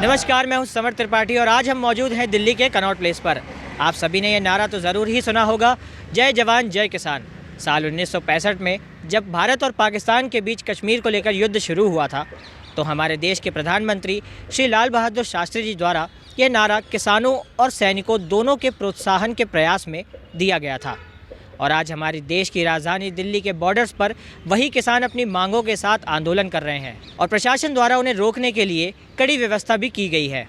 नमस्कार, मैं हूं समर त्रिपाठी और आज हम मौजूद हैं दिल्ली के कनॉट प्लेस पर। आप सभी ने यह नारा तो ज़रूर ही सुना होगा, जय जवान जय किसान। साल 1965 में जब भारत और पाकिस्तान के बीच कश्मीर को लेकर युद्ध शुरू हुआ था तो हमारे देश के प्रधानमंत्री श्री लाल बहादुर शास्त्री जी द्वारा यह नारा किसानों और सैनिकों दोनों के प्रोत्साहन के प्रयास में दिया गया था। और आज हमारी देश की राजधानी दिल्ली के बॉर्डर्स पर वही किसान अपनी मांगों के साथ आंदोलन कर रहे हैं और प्रशासन द्वारा उन्हें रोकने के लिए कड़ी व्यवस्था भी की गई है।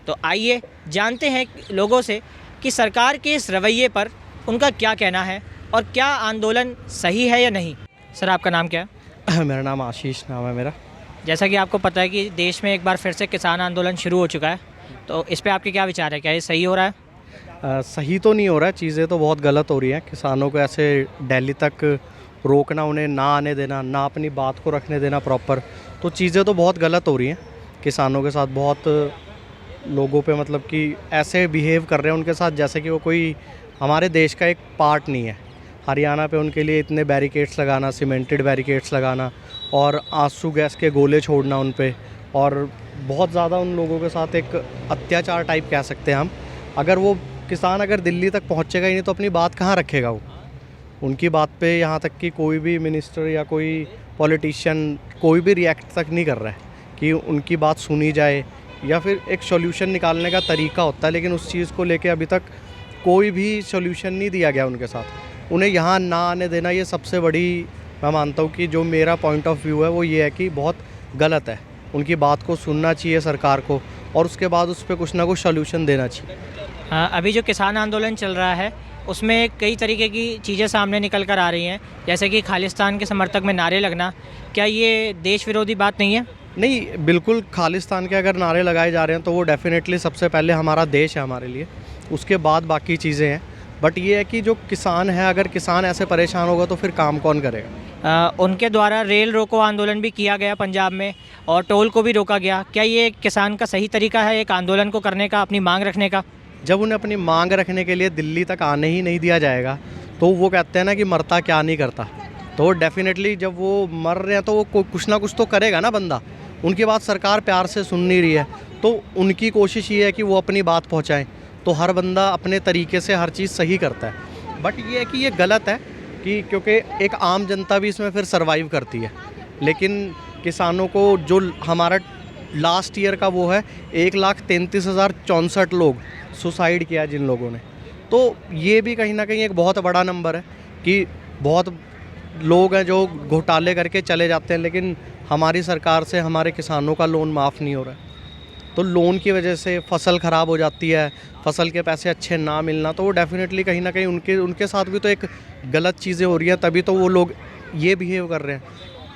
तो आइए जानते हैं लोगों से कि सरकार के इस रवैये पर उनका क्या कहना है और क्या आंदोलन सही है या नहीं। सर, आपका नाम क्या है? मेरा नाम आशीष नाम है मेरा। जैसा कि आपको पता है कि देश में एक बार फिर से किसान आंदोलन शुरू हो चुका है, तो इस पर आपके क्या विचार है? क्या ये सही हो रहा है? सही तो नहीं हो रहा है, चीज़ें तो बहुत गलत हो रही हैं। किसानों को ऐसे दिल्ली तक रोकना, उन्हें ना आने देना, ना अपनी बात को रखने देना प्रॉपर, तो चीज़ें तो बहुत गलत हो रही हैं। किसानों के साथ बहुत लोगों पे मतलब कि ऐसे बिहेव कर रहे हैं उनके साथ जैसे कि वो कोई हमारे देश का एक पार्ट नहीं है। हरियाणा पे उनके लिए इतने बैरिकेड्स लगाना, सीमेंटेड बैरिकेड्स लगाना और आंसू गैस के गोले छोड़ना उन पे, और बहुत ज़्यादा उन लोगों के साथ एक अत्याचार टाइप कह सकते हैं हम। अगर वो किसान अगर दिल्ली तक पहुंचेगा ही नहीं तो अपनी बात कहाँ रखेगा वो? उनकी बात पे यहाँ तक कि कोई भी मिनिस्टर या कोई पॉलिटिशियन कोई भी रिएक्ट तक नहीं कर रहा है कि उनकी बात सुनी जाए या फिर एक सॉल्यूशन निकालने का तरीका होता है, लेकिन उस चीज़ को लेके अभी तक कोई भी सॉल्यूशन नहीं दिया गया उनके साथ। उन्हें यहाँ ना आने देना, ये सबसे बड़ी मैं मानता हूँ कि जो मेरा पॉइंट ऑफ व्यू है वो ये है कि बहुत गलत है। उनकी बात को सुनना चाहिए सरकार को और उसके बाद उस पर कुछ ना कुछ सॉल्यूशन देना चाहिए। अभी जो किसान आंदोलन चल रहा है उसमें कई तरीके की चीज़ें सामने निकल कर आ रही हैं, जैसे कि खालिस्तान के समर्थक में नारे लगना। क्या ये देश विरोधी बात नहीं है? नहीं, बिल्कुल। खालिस्तान के अगर नारे लगाए जा रहे हैं तो वो डेफिनेटली सबसे पहले हमारा देश है हमारे लिए, उसके बाद बाकी चीज़ें हैं। बट ये है कि जो किसान है, अगर किसान ऐसे परेशान होगा तो फिर काम कौन करेगा? उनके द्वारा रेल रोको आंदोलन भी किया गया पंजाब में और टोल को भी रोका गया। क्या ये किसान का सही तरीका है एक आंदोलन को करने का, अपनी मांग रखने का? जब उन्हें अपनी मांग रखने के लिए दिल्ली तक आने ही नहीं दिया जाएगा तो वो कहते हैं ना कि मरता क्या नहीं करता। तो डेफिनेटली जब वो मर रहे हैं तो वो कुछ ना कुछ तो करेगा ना बंदा। उनकी बात सरकार प्यार से सुन नहीं रही है तो उनकी कोशिश ये है कि वो अपनी बात पहुंचाएं। तो हर बंदा अपने तरीके से हर चीज़ सही करता है। बट ये है कि ये गलत है कि क्योंकि एक आम जनता भी इसमें फिर सर्वाइव करती है, लेकिन किसानों को जो हमारा लास्ट ईयर का वो है 1,33,064 लोग सुसाइड किया जिन लोगों ने, तो ये भी कहीं ना कहीं एक बहुत बड़ा नंबर है कि बहुत लोग हैं जो घोटाले करके चले जाते हैं, लेकिन हमारी सरकार से हमारे किसानों का लोन माफ़ नहीं हो रहा है। तो लोन की वजह से फसल ख़राब हो जाती है, फसल के पैसे अच्छे ना मिलना, तो वो डेफिनेटली कहीं ना कहीं उनके साथ भी तो एक गलत चीज़ें हो रही हैं, तभी तो वो लोग ये बिहेव कर रहे हैं।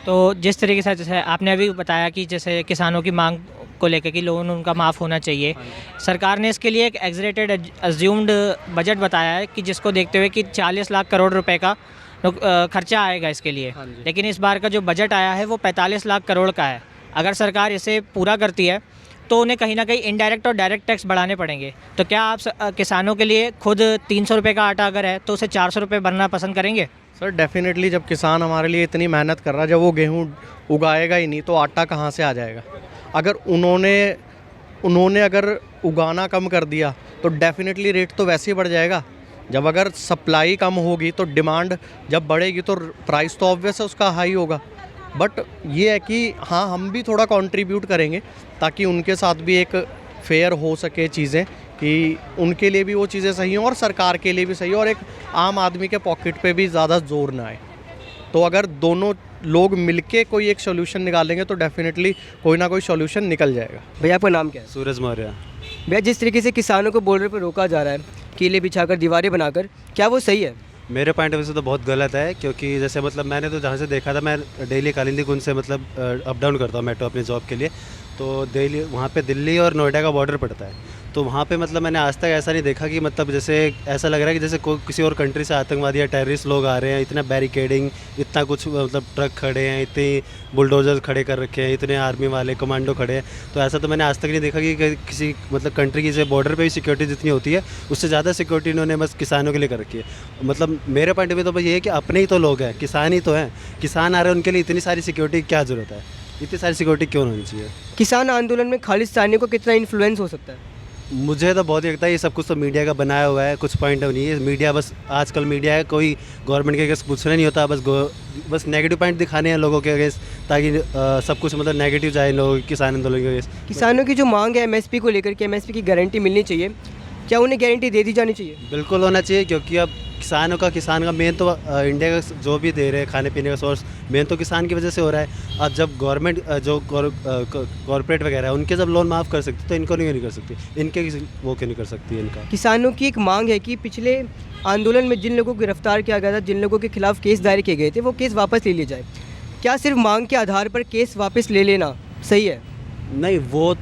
तो जिस तरीके से जैसे आपने अभी बताया कि जैसे किसानों की मांग को लेकर कि लोन उनका माफ़ होना चाहिए, सरकार ने इसके लिए एक एग्जरेटेड अज्यूम्ड बजट बताया है कि जिसको देखते हुए कि 40 लाख करोड़ रुपए का खर्चा आएगा इसके लिए। लेकिन इस बार का जो बजट आया है वो 45 लाख करोड़ का है। अगर सरकार इसे पूरा करती है तो उन्हें कहीं ना कहीं इनडायरेक्ट और डायरेक्ट टैक्स बढ़ाने पड़ेंगे। तो क्या आप किसानों के लिए खुद 300 रुपये का आटा अगर है तो उसे 400 रुपये भरना पसंद करेंगे? सर, डेफिनेटली जब किसान हमारे लिए इतनी मेहनत कर रहा है, जब वो गेहूँ उगाएगा ही नहीं तो आटा कहाँ से आ जाएगा? अगर उन्होंने अगर उगाना कम कर दिया तो डेफिनेटली रेट तो वैसे ही बढ़ जाएगा। जब अगर सप्लाई कम होगी तो डिमांड जब बढ़ेगी तो प्राइस तो ऑब्वियस है उसका हाई होगा। बट ये है कि हाँ, हम भी थोड़ा कंट्रीब्यूट करेंगे ताकि उनके साथ भी एक फेयर हो सके चीज़ें, कि उनके लिए भी वो चीज़ें सही हों और सरकार के लिए भी सही हो और एक आम आदमी के पॉकेट पे भी ज़्यादा जोर ना आए। तो अगर दोनों लोग मिलके कोई एक सॉल्यूशन निकालेंगे तो डेफिनेटली कोई ना कोई सॉल्यूशन निकल जाएगा। भैया, आपका नाम क्या है? सूरज मौर्य। भैया, जिस तरीके से किसानों को बॉर्डर पर रोका जा रहा है, किले बिछाकर, दीवारें बनाकर, क्या वो सही है? मेरे पॉइंट ऑफ व्यू से तो बहुत गलत है, क्योंकि जैसे मतलब मैंने तो जहाँ से देखा था, मैं डेली कालिंदी कुंज से मतलब अप डाउन करता हूँ मेट्रो अपनी जॉब के लिए, तो दिल्ली वहाँ पे दिल्ली और नोएडा का बॉर्डर पड़ता है। तो वहाँ पे मतलब मैंने आज तक ऐसा नहीं देखा कि मतलब जैसे ऐसा लग रहा है कि जैसे किसी और कंट्री से आतंकवादी या टेररिस्ट लोग आ रहे हैं। इतना बैरिकेडिंग, इतना कुछ मतलब ट्रक खड़े हैं, इतने बुलडोजर खड़े कर रखे हैं, इतने आर्मी वाले कमांडो खड़े हैं। तो ऐसा तो मैंने आज तक नहीं देखा कि किसी मतलब कंट्री की बॉर्डर पे भी सिक्योरिटी जितनी होती है उससे ज़्यादा सिक्योरिटी इन्होंने बस किसानों के लिए कर रखी है। मतलब मेरे पॉइंट ऑफ व्यू तो बस ये है कि अपने ही तो लोग हैं, किसान ही तो हैं, किसान आ रहे हैं, उनके लिए इतनी सारी सिक्योरिटी क्या ज़रूरत है? इतनी सारी सिक्योरिटी क्यों होनी चाहिए? किसान आंदोलन में खालिस्तानियों को कितना इन्फ्लुएंस हो सकता है? मुझे तो बहुत ही लगता है ये सब कुछ तो मीडिया का बनाया हुआ है, कुछ पॉइंट नहीं है। मीडिया बस आजकल मीडिया है, कोई गवर्नमेंट के अगेंस्ट पूछना नहीं होता, बस नेगेटिव पॉइंट दिखाने हैं लोगों के अगेंस्ट, ताकि सब कुछ मतलब नेगेटिव जाए लोगों के किसान आंदोलन के अगेंस्ट। किसानों की जो मांग है एमएसपी को लेकर के, एमएसपी की गारंटी मिलनी चाहिए, क्या उन्हें गारंटी दे दी जानी चाहिए? बिल्कुल होना चाहिए, क्योंकि अब किसान का मेन तो इंडिया का जो भी दे रहे हैं खाने पीने का सोर्स मेन तो किसान की वजह से हो रहा है। अब जब गवर्नमेंट जो कॉर्पोरेट वगैरह है उनके जब लोन माफ़ कर सकती तो इनको नहीं कर सकती, इनके वो क्यों नहीं कर सकती इनका? किसानों की एक मांग है कि पिछले आंदोलन में जिन लोगों को गिरफ्तार किया गया था, जिन लोगों के खिलाफ केस दायर किए गए थे, वो केस वापस ले लिए जाए। क्या सिर्फ मांग के आधार पर केस वापस ले लेना सही है? नहीं, वो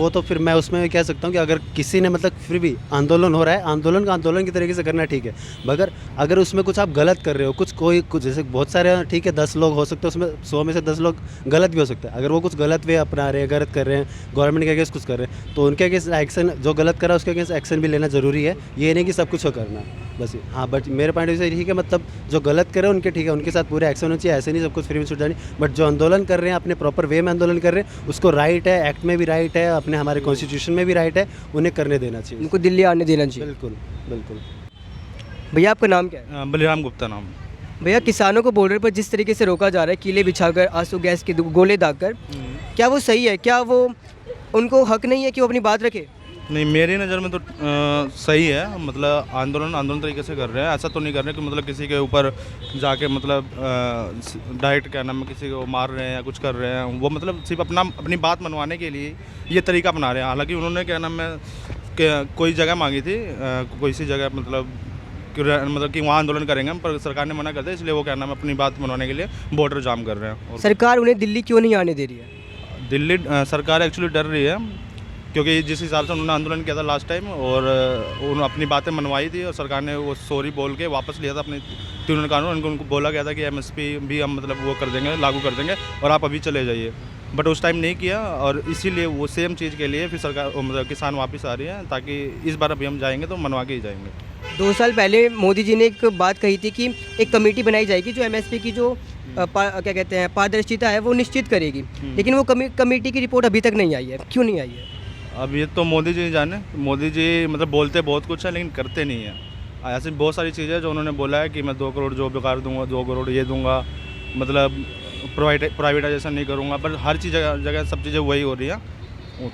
तो फिर मैं उसमें कह सकता हूँ कि अगर किसी ने मतलब फिर भी आंदोलन हो रहा है, आंदोलन का आंदोलन की तरीके से करना ठीक है, मगर अगर उसमें कुछ आप गलत कर रहे हो, कुछ जैसे बहुत सारे ठीक है 10 लोग हो सकते हैं, उसमें 100 में से 10 लोग गलत भी हो सकते हैं। अगर वो कुछ गलत वे अपना रहे हैं, गलत कर रहे हैं, गवर्नमेंट के अगेंस्ट कुछ कर रहे हैं, तो उनके अगेंस्ट एक्शन, जो गलत कर रहा है उसके अगेंस्ट एक्शन भी लेना ज़रूरी है। ये नहीं कि सब कुछ करना बस। हाँ, बट मेरे पॉइंट से ठीक है, मतलब जो गलत कर रहे हैं उनके ठीक है, उनके साथ पूरे एक्शन होना चाहिए, ऐसे नहीं सब कुछ फ्री में छूट जानी। बट जो आंदोलन कर रहे हैं अपने प्रॉपर वे में आंदोलन कर रहे हैं, उसको राइट है, एक्ट में भी राइट है, अपने हमारे कॉन्स्टिट्यूशन में भी राइट है, उन्हें करने देना चाहिए, उनको दिल्ली आने देना चाहिए। बिल्कुल बिल्कुल। भैया आपका नाम क्या है? बलिराम गुप्ता नाम। भैया किसानों को बॉर्डर पर जिस तरीके से रोका जा रहा है, कीले बिछाकर, आंसू गैस के गोले दागकर, क्या वो सही है? क्या वो उनको हक नहीं है कि वो अपनी बात रखे? नहीं, मेरी नज़र में तो सही है। मतलब आंदोलन तरीके से कर रहे हैं, ऐसा तो नहीं कर रहे कि मतलब किसी के ऊपर जाके मतलब डायरेक्ट क्या नाम है किसी को मार रहे हैं या कुछ कर रहे हैं। वो मतलब सिर्फ अपनी बात मनवाने के लिए ये तरीका अपना रहे हैं। हालांकि उन्होंने क्या नाम है कोई जगह मांगी थी, कोई सी जगह मतलब कि वहाँ आंदोलन करेंगे, पर सरकार ने मना कर दिया, इसलिए वो क्या नाम है अपनी बात मनवाने के लिए बॉर्डर जाम कर रहे हैं। सरकार उन्हें दिल्ली क्यों नहीं आने दे रही है? दिल्ली सरकार एक्चुअली डर रही है, क्योंकि जिस हिसाब से उन्होंने आंदोलन किया था लास्ट टाइम और उन्होंने अपनी बातें मनवाई थी और सरकार ने वो सॉरी बोल के वापस लिया था अपने तीनों कानून। उनको बोला गया था कि एमएसपी भी हम मतलब वो कर देंगे, लागू कर देंगे और आप अभी चले जाइए, बट उस टाइम नहीं किया और इसीलिए वो सेम चीज़ के लिए फिर सरकार मतलब किसान वापस आ रही है, ताकि इस बार अभी हम जाएंगे तो मनवा के ही जाएंगे। 2 साल पहले मोदी जी ने एक बात कही थी कि एक कमेटी बनाई जाएगी जो एमएसपी की जो क्या कहते हैं पारदर्शिता है वो निश्चित करेगी, लेकिन वो कमेटी की रिपोर्ट अभी तक नहीं आई है। क्यों नहीं आई है? अब ये तो मोदी जी जाने। मोदी जी मतलब बोलते बहुत कुछ है लेकिन करते नहीं है। ऐसी बहुत सारी चीज़ें जो उन्होंने बोला है कि मैं 2 करोड़ जॉब कर दूंगा, 2 करोड़ ये दूंगा, मतलब प्राइवेटाइजेशन नहीं करूंगा, पर हर चीज़ जगह सब चीज़ें वही हो रही है,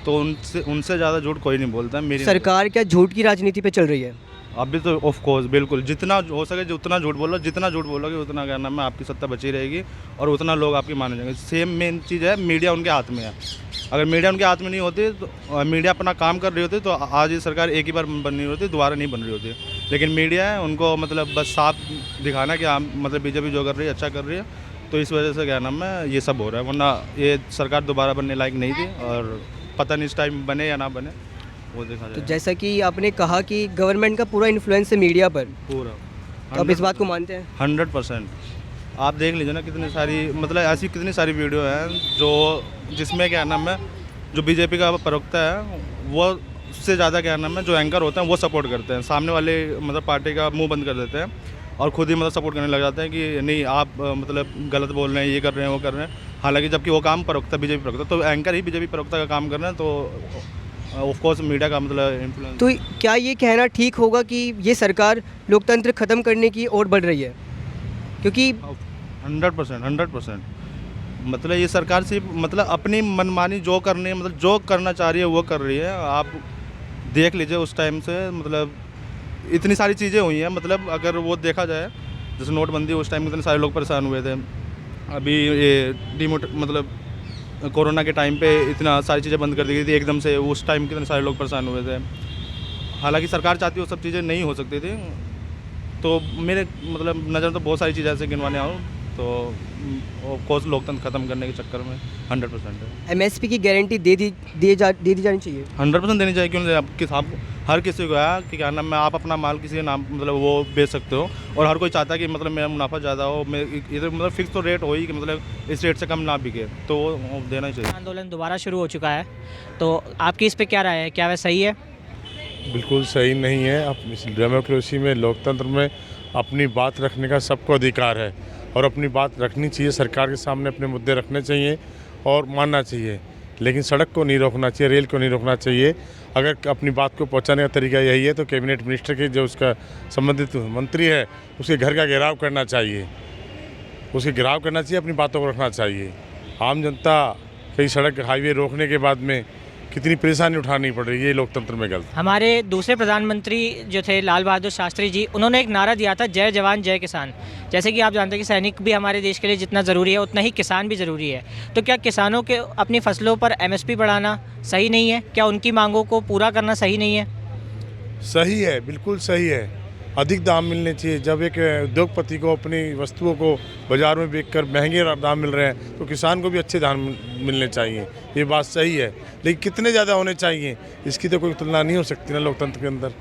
तो उनसे ज़्यादा झूठ कोई नहीं बोलता है। मेरी सरकार क्या झूठ की राजनीति पे चल रही है? अभी तो ऑफ कोर्स बिल्कुल, जितना हो सके उतना झूठ बोलो, जितना झूठ बोलोगे उतना क्या नाम है आपकी सत्ता बची रहेगी और उतना लोग आपकी माने जाएंगे। सेम मेन चीज़ है, मीडिया उनके हाथ में है। अगर मीडिया उनके हाथ में नहीं होती तो मीडिया अपना काम कर रही होती तो आज ये सरकार एक ही बार बन रही होती, दोबारा नहीं बन रही होती। लेकिन मीडिया है, उनको मतलब बस साफ दिखाना कि हाँ मतलब बीजेपी जो कर रही है अच्छा कर रही है, तो इस वजह से क्या नाम है ये सब हो रहा है, वरना ये सरकार दोबारा बनने लायक नहीं थी और पता नहीं इस टाइम बने या ना बने, वो देखा जाए। तो जैसा कि आपने कहा कि गवर्नमेंट का पूरा इन्फ्लुएंस है मीडिया पर, पूरा तो आप इस बात को मानते हैं? 100%। आप देख लीजिए ना कितनी सारी मतलब ऐसी कितनी सारी वीडियो हैं जो जिसमें क्या नाम है जो बीजेपी का प्रवक्ता है वो उससे ज़्यादा क्या नाम है जो एंकर होते हैं वो सपोर्ट करते हैं, सामने वाले मतलब पार्टी का मुंह बंद कर देते हैं और खुद ही मतलब सपोर्ट करने लग जाते हैं कि नहीं आप मतलब गलत बोल रहे हैं, ये कर रहे हैं, वो कर रहे हैं। हालांकि जबकि वो काम प्रवक्ता बीजेपी प्रवक्ता, तो एंकर ही बीजेपी प्रवक्ता का काम कर रहे हैं, तो ऑफ कोर्स मीडिया का मतलब इन्फ्लुएंस। तो क्या ये कहना ठीक होगा कि ये सरकार लोकतंत्र ख़त्म करने की ओर बढ़ रही है? क्योंकि 100% मतलब ये सरकार सिर्फ मतलब अपनी मनमानी जो करनी है, मतलब जो करना चाह रही है वो कर रही है। आप देख लीजिए उस टाइम से मतलब इतनी सारी चीज़ें हुई हैं, मतलब अगर वो देखा जाए जैसे नोटबंदी उस टाइम इतने सारे लोग परेशान हुए थे, अभी ये मतलब कोरोना के टाइम पे इतना सारी चीज़ें बंद कर दी गई थी एकदम से, उस टाइम कितने सारे लोग परेशान हुए थे। हालांकि सरकार चाहती वो सब चीज़ें नहीं हो सकती थी, तो मेरे मतलब नज़र तो बहुत सारी चीज़ें ऐसे गिनवाने आऊँ तो ऑफ कोर्स लोकतंत्र ख़त्म करने के चक्कर में 100% है। एमएसपी की गारंटी दे दी जानी चाहिए? 100% देनी चाहिए। क्यों नहीं? आप हर किसी को है कि क्या नाम है आप अपना माल किसी के नाम मतलब वो बेच सकते हो और हर कोई चाहता है कि मतलब मेरा मुनाफा ज़्यादा हो, इधर मतलब फिक्स तो रेट हो ही कि मतलब इस रेट से कम ना बिके, तो वो देना ही चाहिए। आंदोलन दोबारा शुरू हो चुका है, तो आपकी इस पे क्या राय है? क्या वह सही है? बिल्कुल सही नहीं है। डेमोक्रेसी में, लोकतंत्र में अपनी बात रखने का सबको अधिकार है और अपनी बात रखनी चाहिए, सरकार के सामने अपने मुद्दे रखने चाहिए और मानना चाहिए। लेकिन सड़क को नहीं रोकना चाहिए, रेल को नहीं रोकना चाहिए। अगर अपनी बात को पहुंचाने का तरीका यही है तो कैबिनेट मिनिस्टर के जो उसका संबंधित मंत्री है उसके घर का घेराव करना चाहिए, उसके घेराव करना चाहिए, अपनी बातों को रखना चाहिए। आम जनता कई सड़क हाईवे रोकने के बाद में कितनी परेशानी उठानी पड़ रही है, ये लोकतंत्र में गलत। हमारे दूसरे प्रधानमंत्री जो थे लाल बहादुर शास्त्री जी, उन्होंने एक नारा दिया था, जय जवान जय किसान। जैसे कि आप जानते हैं कि सैनिक भी हमारे देश के लिए जितना ज़रूरी है उतना ही किसान भी ज़रूरी है। तो क्या किसानों के अपनी फसलों पर एमएसपी बढ़ाना सही नहीं है? क्या उनकी मांगों को पूरा करना सही नहीं है? सही है, बिल्कुल सही है। अधिक दाम मिलने चाहिए। जब एक उद्योगपति को अपनी वस्तुओं को बाज़ार में बेचकर महंगे दाम मिल रहे हैं तो किसान को भी अच्छे दाम मिलने चाहिए, ये बात सही है। लेकिन कितने ज़्यादा होने चाहिए इसकी तो कोई तुलना नहीं हो सकती ना लोकतंत्र के अंदर।